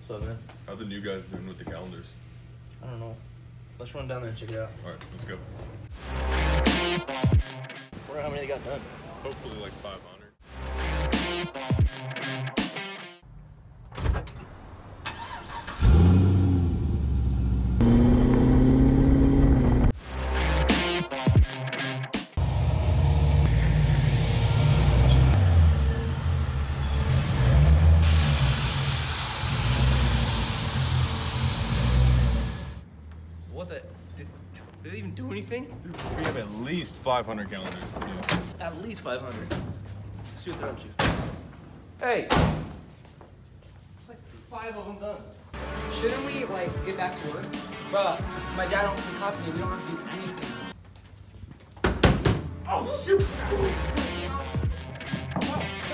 What's up, man? How the new guys doing with the calendars? I don't know. Let's run down there and check it out. Alright, let's go. I wonder how many they got done. Hopefully like 500. What the? Did they even do anything? Dude, we have at least 500 calendars. Yeah. At least 500. Let's see what they're up to. Hey! It's like 5 of them done. Shouldn't we, like, get back to work? Bruh. My dad owns the company. We don't have to do anything. Oh, shoot!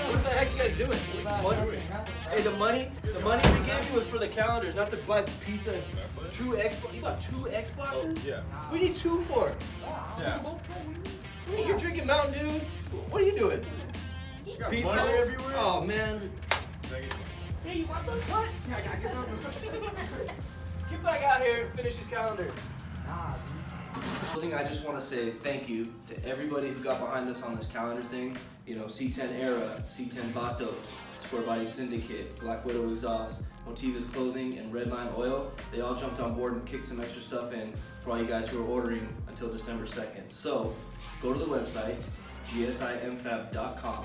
What the heck you guys doing? What? Hey, the money we gave you was for the calendars, not to buy pizza and 2 Xbox. You bought 2 Xboxes? Yeah. We need 2 for it. Yeah. Hey, you're drinking Mountain Dew? What are you doing? Pizza? money everywhere? Oh, man. Hey, you want some? What? Yeah, I guess I'll Get back out here and finish this calendar. Nah, dude. Closing, I just want to say thank you to everybody who got behind us on this calendar thing. You know, C10 Era, C10 Vatos, Square Body Syndicate, Black Widow Exhaust, Motivus Clothing, and Redline Oil. They all jumped on board and kicked some extra stuff in for all you guys who are ordering until December 2nd. So, go to the website, gsimfab.com,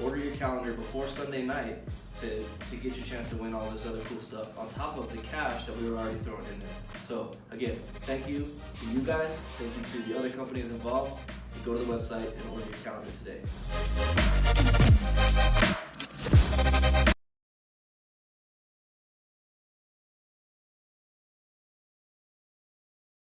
order your calendar before Sunday night to get your chance to win all this other cool stuff on top of the cash that we were already throwing in there. So again, thank you to you guys, thank you to the other companies involved. You go to the website and order your calendar today.